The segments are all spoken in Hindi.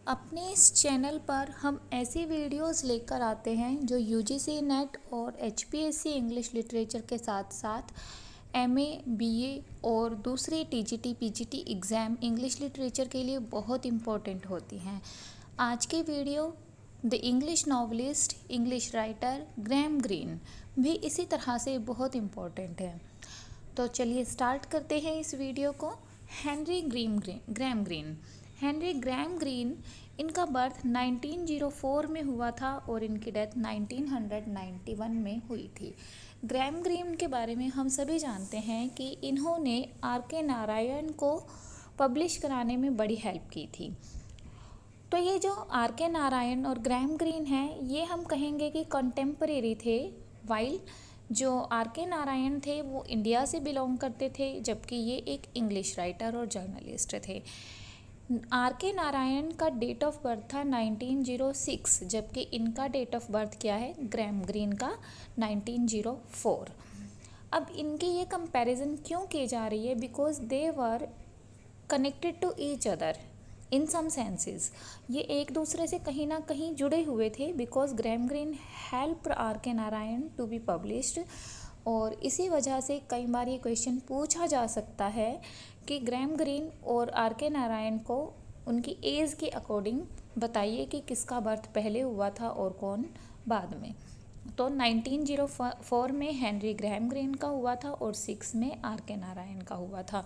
अपने इस चैनल पर हम ऐसी वीडियोस लेकर आते हैं जो यूजीसी नेट और एचपीएससी इंग्लिश लिटरेचर के साथ साथ एमए, बीए और दूसरे TGT, PGT exam English literature के लिए बहुत इम्पोर्टेंट होती हैं। आज की video the English novelist, English writer Graham Greene भी इसी तरह से बहुत इम्पोर्टेंट है। तो चलिए स्टार्ट करते हैं इस वीडियो को। Graham Greene Henry Graham Greene, इनका बर्थ 1904 में हुआ था और इनकी डेथ 1991 में हुई थी। ग्रैहम ग्रीन के बारे में हम सभी जानते हैं कि इन्होंने आर.के. नारायण को पब्लिश कराने में बड़ी हेल्प की थी। तो ये जो आर.के. नारायण और ग्रैहम ग्रीन हैं, ये हम कहेंगे कि कंटेम्परेरी थे। वाइल जो आर.के. नारायण थे वो इंडिया से बिलोंग करते थे, जबकि ये एक इंग्लिश राइटर और जर्नलिस्ट थे। आर.के. नारायण का डेट ऑफ बर्थ था 1906, जबकि इनका डेट ऑफ बर्थ क्या है, ग्रैहम ग्रीन का 1904। अब इनकी ये कंपैरिजन क्यों की जा रही है? Because they were connected to each other in some senses. ये एक दूसरे से कहीं ना कहीं जुड़े हुए थे, because Graham Greene help R K. Narayan to be published. और इसी वजह से कई बार ये क्वेश्चन पूछा जा सकता है कि ग्रैहम ग्रीन और आर.के. नारायण को उनकी एज के अकॉर्डिंग बताइए कि किसका बर्थ पहले हुआ था और कौन बाद में। तो 1904 में हेनरी ग्रैहम ग्रीन का हुआ था और 6 में आर.के. नारायण का हुआ था।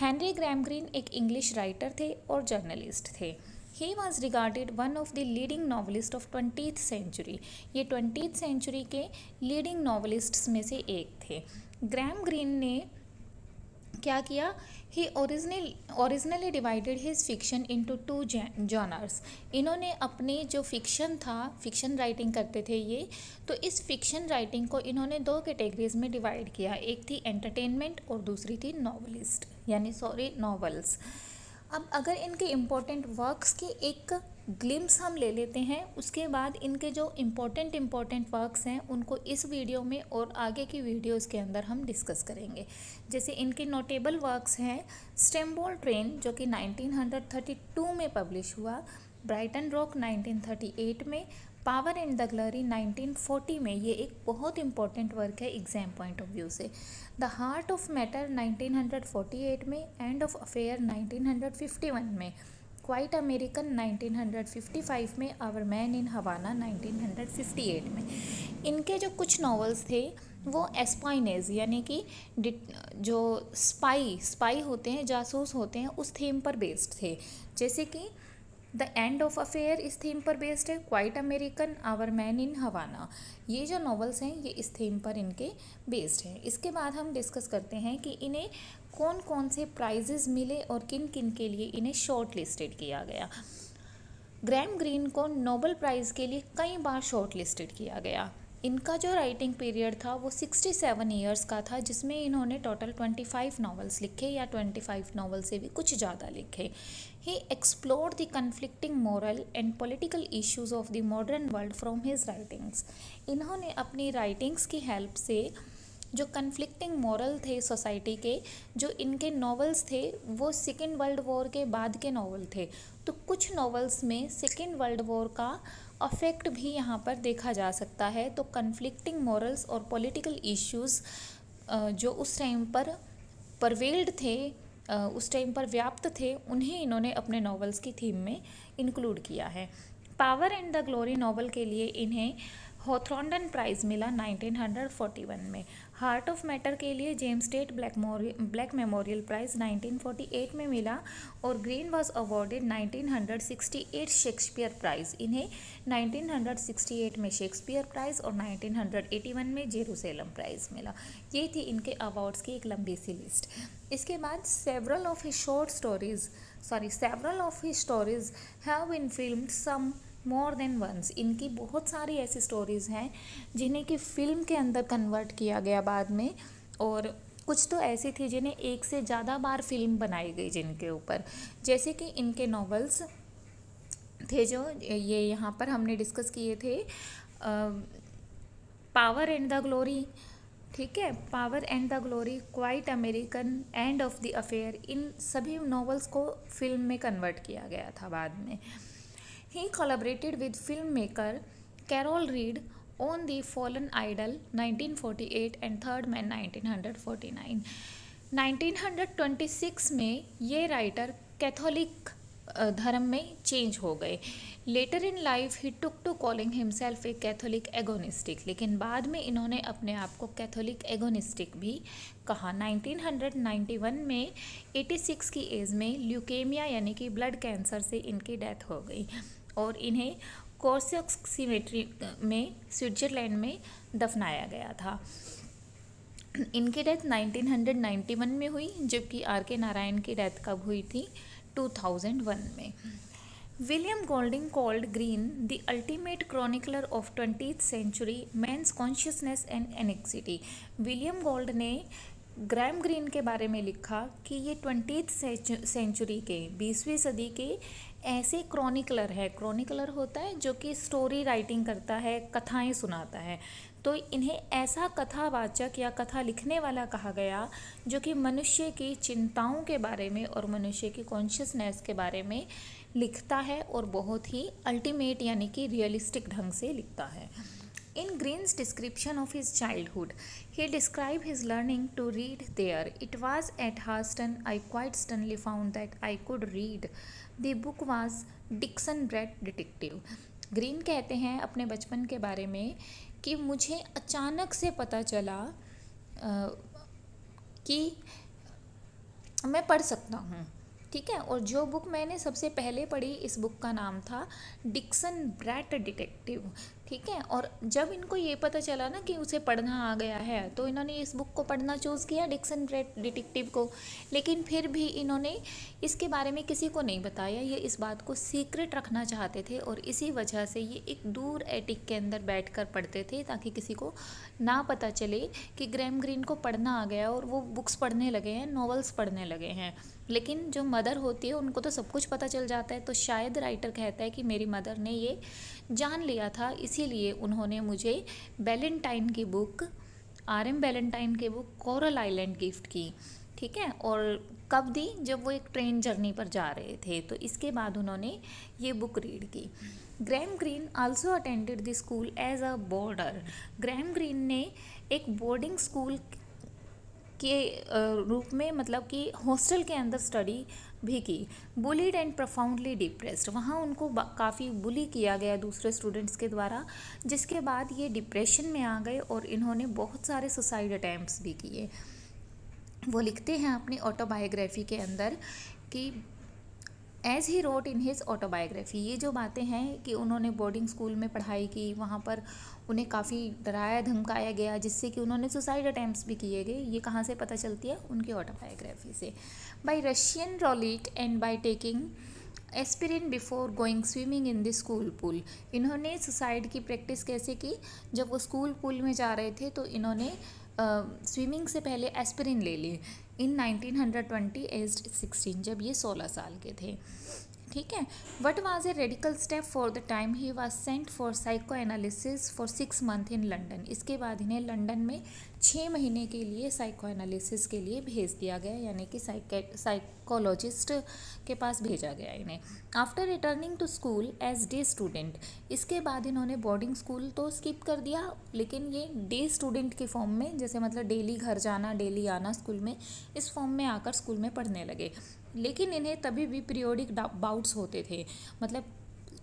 हेनरी ग्रैहम ग्रीन एक इंग्लिश राइटर थे और जर्नलिस्ट थे। He was regarded one of the leading novelist of 20th century. ये 20th सेंचुरी के लीडिंग नॉवलिस्ट्स में से एक थे। ग्रैहम ग्रीन ने क्या किया? He originally divided his fiction into 2 genres. इन्होंने अपने जो फिक्शन था, फिक्शन राइटिंग करते थे ये, तो इस फिक्शन राइटिंग को इन्होंने 2 कैटेगरीज में डिवाइड किया। एक थी एंटरटेनमेंट और दूसरी थी नॉवेल्स। अब अगर इनके इम्पोर्टेंट वर्क्स की एक ग्लिम्स हम ले लेते हैं, उसके बाद इनके जो इम्पोर्टेंट वर्क्स हैं उनको इस वीडियो में और आगे की वीडियोस के अंदर हम डिस्कस करेंगे। जैसे इनके नोटेबल वर्क्स हैं स्टेमबोल ट्रेन, जो कि 1932 में पब्लिश हुआ, ब्राइटन रॉक 1938 में, पावर एंड द ग्लोरी 1940 में। ये एक बहुत इंपॉर्टेंट वर्क है एग्जाम पॉइंट ऑफ व्यू से। द हार्ट ऑफ मैटर 1948 में, एंड ऑफ अफेयर 1951 में, क्वाइट अमेरिकन 1955 में, आवर मैन इन हवाना 1958 में। इनके जो कुछ नॉवेल्स थे वो एस्पाइनेज यानी कि जो स्पाई होते हैं, जासूस होते हैं, उस थीम पर बेस्ड थे। जैसे कि द एंड ऑफ अफेयर इस थीम पर बेस्ड है, quiet American, our man in Havana. ये जो नॉवेल्स हैं ये इस थीम पर इनके बेस्ड हैं। इसके बाद हम डिस्कस करते हैं कि इन्हें कौन कौन से प्राइजेस मिले और किन किन के लिए इन्हें शॉर्ट लिस्टेड किया गया। ग्रैहम ग्रीन को नोबेल प्राइज़ के लिए कई बार शॉर्ट लिस्टेड किया गया। इनका जो राइटिंग पीरियड था वो 67 ईयर्स का था, जिसमें इन्होंने टोटल 25 नॉवेल्स लिखे या 25 नॉवेल से भी कुछ ज़्यादा लिखे। He explored the conflicting moral and political issues of the modern world from his writings. इन्होंने अपनी राइटिंग्स की हेल्प से जो कन्फ्लिक्टिंग मोरल थे सोसाइटी के, जो इनके नॉवेल्स थे वो सेकेंड वर्ल्ड वॉर के बाद के नॉवल थे, तो कुछ नॉवेल्स में सेकेंड वर्ल्ड वॉर का अफेक्ट भी यहाँ पर देखा जा सकता है। तो कन्फ्लिक्टिंग मोरल्स और पॉलिटिकल इश्यूज़ जो उस टाइम पर परवेल्ड थे, उस टाइम पर व्याप्त थे, उन्हें इन्होंने अपने नॉवेल्स की थीम में इंक्लूड किया है। Power and the glory novel के लिए इन्हें हॉथरॉन्डन प्राइज़ मिला 1941 में। हार्ट ऑफ मैटर के लिए James Tait Black Memorial Prize 1948 में मिला और Greene was awarded 1968 Shakespeare prize. इन्हें 1968 में शेक्सपियर प्राइज़ और 1981 में जेरूसलम प्राइज़ मिला। ये थी इनके अवार्ड्स की एक लंबी सी लिस्ट। इसके बाद several of his stories have been filmed, some more than once. इनकी बहुत सारी ऐसी स्टोरीज़ हैं जिन्हें कि फ़िल्म के अंदर कन्वर्ट किया गया बाद में, और कुछ तो ऐसी थी जिन्हें एक से ज़्यादा बार फिल्म बनाई गई जिनके ऊपर। जैसे कि इनके नॉवेल्स थे जो ये यहाँ पर हमने डिस्कस किए थे, पावर एंड द ग्लोरी, ठीक है, power and the glory, quiet American, end of the affair, इन सभी नॉवेल्स को फिल्म में कन्वर्ट किया गया था बाद में। He collaborated with film maker Carol Reed on the fallen idol 1948 and third man 1949। 1926 में ये राइटर कैथोलिक धर्म में चेंज हो गए। Later in life he took to calling himself a Catholic agnostic, लेकिन बाद में इन्होंने अपने आप को कैथोलिक एगोनिस्टिक भी कहा। 1991 में 86 की एज में ल्यूकेमिया यानी कि ब्लड कैंसर से इनकी डेथ हो गई और इन्हें कोर्सियक्स सिमेट्री में स्विट्जरलैंड में दफनाया गया था। इनकी डेथ 1991 में हुई, जबकि आर के नारायण की डेथ कब हुई थी? 2001 में। William Golding called Greene the ultimate chronicler of 20th century man's consciousness and anxiety. William Gold ने ग्रैम ग्रीन के बारे में लिखा कि ये 20th सेंचुरी के 20वीं सदी के ऐसे क्रॉनिकलर है। क्रॉनिकलर होता है जो कि स्टोरी राइटिंग करता है, कथाएं सुनाता है, तो इन्हें ऐसा कथावाचक या कथा लिखने वाला कहा गया जो कि मनुष्य की चिंताओं के बारे में और मनुष्य की कॉन्शियसनेस के बारे में लिखता है और बहुत ही अल्टीमेट यानी कि रियलिस्टिक ढंग से लिखता है। In Green's description of his childhood, he described his learning to read there. It was at Harston I quite suddenly found that I could read. The book was Dixon Brett Detective. Green कहते हैं अपने बचपन के बारे में कि मुझे अचानक से पता चला कि मैं पढ़ सकता हूँ, ठीक है। और जो बुक मैंने सबसे पहले पढ़ी, इस बुक का नाम था डिक्सन ब्रैट डिटेक्टिव, ठीक है। और जब इनको ये पता चला ना कि उसे पढ़ना आ गया है, तो इन्होंने इस बुक को पढ़ना चूज़ किया, डिक्सन ब्रैट डिटेक्टिव को। लेकिन फिर भी इन्होंने इसके बारे में किसी को नहीं बताया, ये इस बात को सीक्रेट रखना चाहते थे और इसी वजह से ये एक दूर एटिक के अंदर बैठकर पढ़ते थे ताकि किसी को ना पता चले कि ग्रैम ग्रीन को पढ़ना आ गया और वो बुक्स पढ़ने लगे हैं, नॉवेल्स पढ़ने लगे हैं। लेकिन जो मदर होती है उनको तो सब कुछ पता चल जाता है, तो शायद राइटर कहता है कि मेरी मदर ने ये जान लिया था, इसीलिए उन्होंने मुझे बैलेंटाइन की बुक, आर.एम. बैलेंटाइन की बुक कोरल आइलैंड गिफ्ट की, ठीक है। और कब दी? जब वो एक ट्रेन जर्नी पर जा रहे थे, तो इसके बाद उन्होंने ये बुक रीड की। Graham Greene also attended the school as a boarder. Graham Greene ने एक बोर्डिंग स्कूल के रूप में, मतलब कि हॉस्टल के अंदर स्टडी भी की। बुलीड एंड प्रोफाउंडली डिप्रेस्ड, वहाँ उनको काफ़ी बुली किया गया दूसरे स्टूडेंट्स के द्वारा, जिसके बाद ये डिप्रेशन में आ गए और इन्होंने बहुत सारे सुसाइड अटैम्प्ट्स भी किए। वो लिखते हैं अपनी ऑटोबायोग्राफी के अंदर कि as he wrote in his autobiography, ये जो बातें हैं कि उन्होंने बोर्डिंग स्कूल में पढ़ाई की, वहाँ पर उन्हें काफ़ी डराया धमकाया गया जिससे कि उन्होंने सुसाइड अटैम्प्ट्स भी किए गए, ये कहाँ से पता चलती है? उनकी ऑटोबायोग्राफी से। By Russian roulette and by taking aspirin before going swimming in the school pool. इन्होंने सुसाइड की प्रैक्टिस कैसे की? जब वो स्कूल पूल में जा रहे थे तो इन्होंने स्विमिंग से पहले एस्पिरिन ले ली इन 1920 एज्ड 16, जब ये 16 साल के थे, ठीक है। What was a radical step for the time he was sent for psycho analysis for 6 months in London. इसके बाद इन्हें लंदन में 6 महीने के लिए साइको एनालिसिस के लिए भेज दिया गया, यानी कि साइकोलॉजिस्ट के पास भेजा गया इन्हें। After returning to school as day student, इसके बाद इन्होंने बोर्डिंग स्कूल तो स्किप कर दिया, लेकिन ये डे स्टूडेंट के फॉर्म में, जैसे मतलब डेली घर जाना, डेली आना स्कूल में, इस फॉर्म में आकर स्कूल में पढ़ने लगे। लेकिन इन्हें तभी भी पीरियोडिक बाउट्स होते थे, मतलब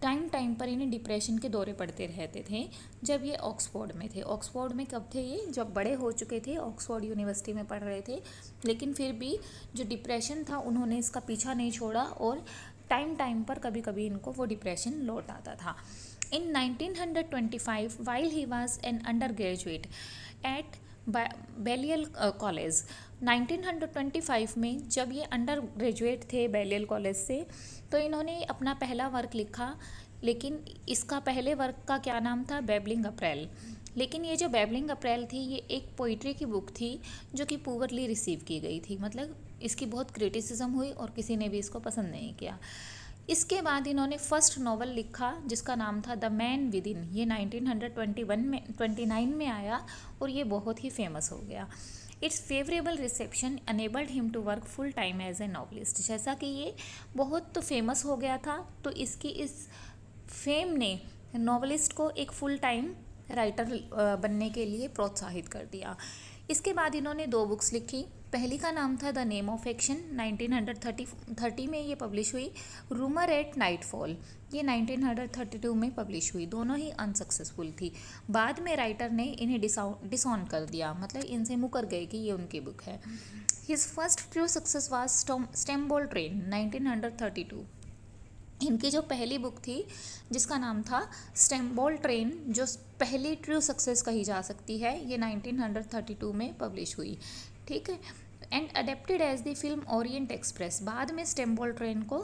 टाइम पर इन्हें डिप्रेशन के दौरे पड़ते रहते थे जब ये ऑक्सफोर्ड में थे। ऑक्सफोर्ड में कब थे ये? जब बड़े हो चुके थे, ऑक्सफोर्ड यूनिवर्सिटी में पढ़ रहे थे, लेकिन फिर भी जो डिप्रेशन था उन्होंने इसका पीछा नहीं छोड़ा और टाइम पर कभी कभी इनको वो डिप्रेशन लौट आता था। In 1925 while he was an undergraduate at Balliol college, 1925 में जब ये अंडर ग्रेजुएट थे बेलियल कॉलेज से, तो इन्होंने अपना पहला वर्क लिखा, लेकिन इसका पहले वर्क का क्या नाम था? बैबलिंग अप्रैल। लेकिन ये जो बैबलिंग अप्रैल थी, ये एक पोइट्री की बुक थी जो कि पुअरली रिसीव की गई थी, मतलब इसकी बहुत क्रिटिसिज्म हुई और किसी ने भी इसको पसंद नहीं किया। इसके बाद इन्होंने फर्स्ट नॉवल लिखा जिसका नाम था द मैन विद इन। ये 1929 में आया और ये बहुत ही फेमस हो गया। Its favourable reception enabled him to work full time as a novelist. जैसा कि ये बहुत फेमस हो गया था तो इसकी इस फेम ने नॉवलिस्ट को एक फुल टाइम राइटर बनने के लिए प्रोत्साहित कर दिया। इसके बाद इन्होंने 2 बुक्स लिखी। पहली का नाम था द नेम ऑफ एक्शन, 1930 में ये पब्लिश हुई। रूमर एट नाइटफॉल, ये 1932 में पब्लिश हुई। दोनों ही अनसक्सेसफुल थी। बाद में राइटर ने इन्हें डिसऑन कर दिया, मतलब इनसे मुकर गए कि ये उनकी बुक है। His first true success was Stamboul train, 1932। इनकी जो पहली बुक थी जिसका नाम था स्टेमबोल ट्रेन, जो पहली ट्रू सक्सेस कही जा सकती है, ये 1932 में पब्लिश हुई। ठीक है। And adapted as the film Orient Express. बाद में स्टेमबोल ट्रेन को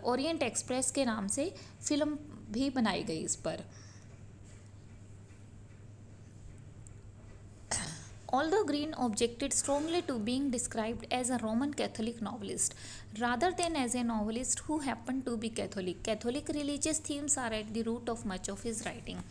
ओरिएंट एक्सप्रेस के नाम से फिल्म भी बनाई गई इस पर। Although Green objected strongly to being described as a Roman Catholic novelist rather than as a novelist who happened to be Catholic, Catholic religious themes are at the root of much of his writing.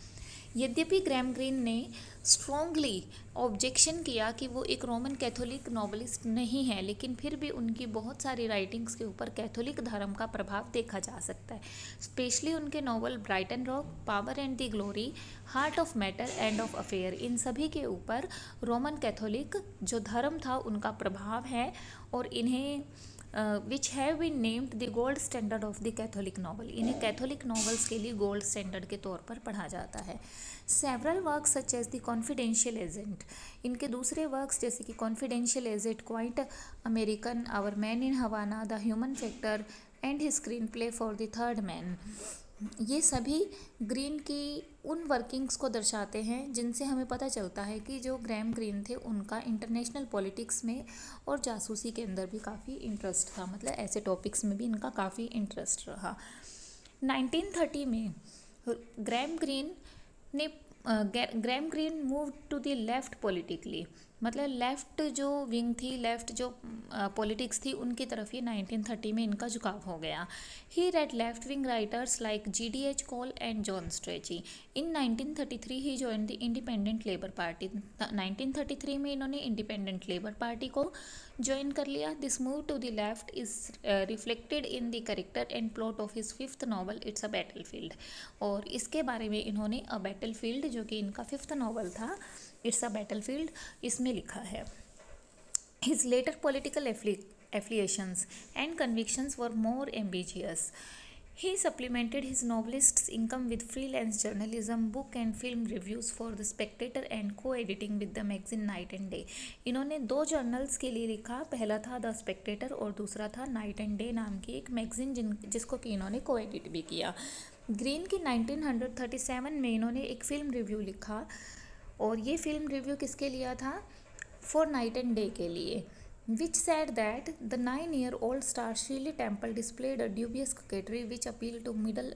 यद्यपि ग्रैम ग्रीन ने स्ट्रॉन्गली ऑब्जेक्शन किया कि वो एक रोमन कैथोलिक नॉवलिस्ट नहीं है, लेकिन फिर भी उनकी बहुत सारी राइटिंग्स के ऊपर कैथोलिक धर्म का प्रभाव देखा जा सकता है। स्पेशली उनके novel Brighton rock, power and the glory, heart of matter, end of affair, इन सभी के ऊपर रोमन कैथोलिक जो धर्म था उनका प्रभाव है और इन्हें which have been named the gold standard of the Catholic novel. इन्हें कैथोलिक नॉवेल्स के लिए गोल्ड स्टैंडर्ड के तौर पर पढ़ा जाता है। Several works such as the confidential agent, इनके दूसरे वर्क्स जैसे कि confidential agent, quiet American, our man in Havana, the human factor and his screen play for the third man, ये सभी ग्रीन की उन वर्किंग्स को दर्शाते हैं जिनसे हमें पता चलता है कि जो ग्रैम ग्रीन थे उनका इंटरनेशनल पॉलिटिक्स में और जासूसी के अंदर भी काफ़ी इंटरेस्ट था, मतलब ऐसे टॉपिक्स में भी इनका काफ़ी इंटरेस्ट रहा। 1930 में Graham Greene move to the left politically, मतलब लेफ़्ट जो विंग थी, लेफ़्ट जो पॉलिटिक्स थी उनकी तरफ ही 1930 में इनका झुकाव हो गया। He read left wing writers like GDH Cole and John Strachey. In 1933 he joined the independent labour party. 1933 में इन्होंने इंडिपेंडेंट लेबर पार्टी को ज्वाइन कर लिया। This move to the left is reflected in the character and plot of his 5th novel it's a battlefield, और इसके बारे में इन्होंने अ बैटलफील्ड जो कि इनका 5th नॉवल था, इट्स अ बैटलफील्ड, इसमें लिखा है। His later political affiliations and convictions were more ambiguous. He supplemented his novelist's income with freelance journalism, book and film reviews for The Spectator and co-editing with the magazine Night and Day. इन्होंने 2 जर्नल्स के लिए लिखा, पहला था द स्पेक्टेटर और दूसरा था नाइट एंड डे नाम की एक मैगजीन जिसको कि इन्होंने को-एडिट भी किया। ग्रीन की 1937 में इन्होंने एक फिल्म रिव्यू लिखा और ये फिल्म रिव्यू किसके लिया था? फॉर नाइट एंड डे के लिए, which said that the 9-year-old star Shirley Temple displayed a dubious coquetry which appealed to middle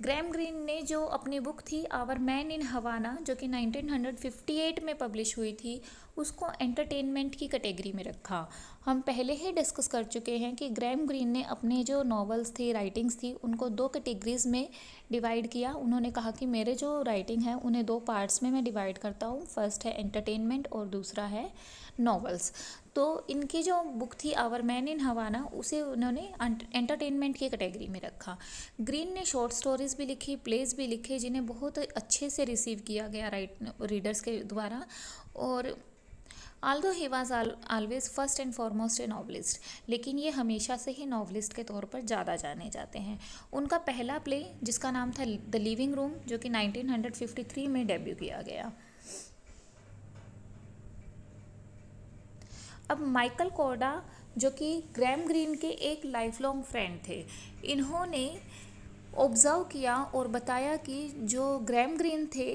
Graham Greene ने जो अपनी बुक थी आवर मैन इन हवाना जो कि 1958 में पब्लिश हुई थी, उसको एंटरटेनमेंट की कैटेगरी में रखा। हम पहले ही डिस्कस कर चुके हैं कि ग्रैम ग्रीन ने अपने जो नॉवेल्स थी, राइटिंग्स थी, उनको 2 कैटेगरीज में डिवाइड किया। उन्होंने कहा कि मेरे जो राइटिंग है उन्हें 2 पार्ट्स में मैं डिवाइड करता हूँ, फर्स्ट है एंटरटेनमेंट और दूसरा है नॉवेल्स। तो इनकी जो बुक थी आवर मैन इन हवाना, उसे उन्होंने एंटरटेनमेंट की कैटेगरी में रखा। ग्रीन ने शॉर्ट स्टोरीज भी लिखी, प्लेस भी लिखे, जिन्हें बहुत अच्छे से रिसीव किया गया रीडर्स के द्वारा। और Aldous he was always first and foremost A novelist, लेकिन ये हमेशा से ही नॉवलिस्ट के तौर पर ज़्यादा जाने जाते हैं। उनका पहला प्ले जिसका नाम था द लिविंग रूम जो कि 1953 में डेब्यू किया गया। अब माइकल कोर्डा जो कि ग्रैम ग्रीन के एक लाइफ लॉन्ग फ्रेंड थे, इन्होंने ऑब्ज़र्व किया और बताया कि जो ग्रैहम ग्रीन थे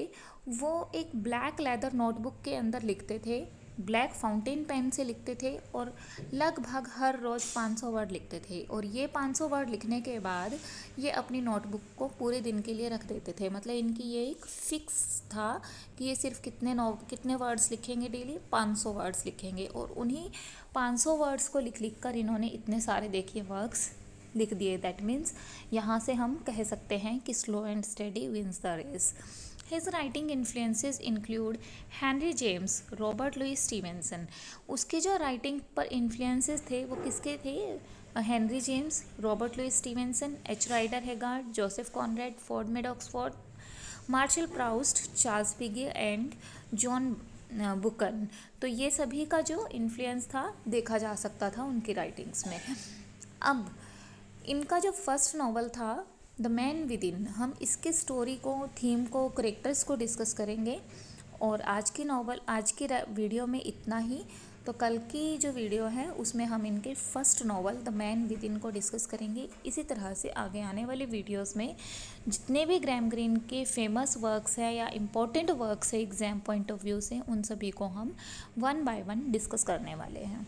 वो एक ब्लैक लेदर नोटबुक के अंदर लिखते थे, ब्लैक फाउंटेन पेन से लिखते थे और लगभग हर रोज़ 500 वर्ड लिखते थे। और ये 500 वर्ड लिखने के बाद ये अपनी नोटबुक को पूरे दिन के लिए रख देते थे। मतलब इनकी ये एक फिक्स था कि ये सिर्फ कितने वर्ड्स लिखेंगे डेली, 500 वर्ड्स लिखेंगे। और उन्हीं 500 वर्ड्स को लिख लिख कर इन्होंने इतने सारे देखिए वर्क्स लिख दिए। दैट मीन्स यहाँ से हम कह सकते हैं कि slow and steady wins the race. His writing influences include Henry James, Robert Louis Stevenson. उसके जो राइटिंग पर इन्फ्लुएंसेस थे वो किसके थे? Henry James, Robert Louis Stevenson, H Rider Haggard, Joseph Conrad, Ford Madox Ford, Marcel Proust, Charles Peguy and John Buchan. तो ये सभी का जो इन्फ्लुएंस था देखा जा सकता था उनकी राइटिंग्स में। अब इनका जो फर्स्ट नॉवल था द मैन विद इन, हम इसके स्टोरी को, थीम को, करेक्टर्स को डिस्कस करेंगे। और आज की वीडियो में इतना ही। तो कल की जो वीडियो है उसमें हम इनके first novel the man with in को डिस्कस करेंगे। इसी तरह से आगे आने वाली वीडियोस में जितने भी ग्रैहम ग्रीन के फेमस वर्क्स हैं या इम्पोर्टेंट वर्क्स है एग्जाम पॉइंट ऑफ व्यू से, उन सभी को हम 1 बाय 1 डिस्कस करने वाले हैं।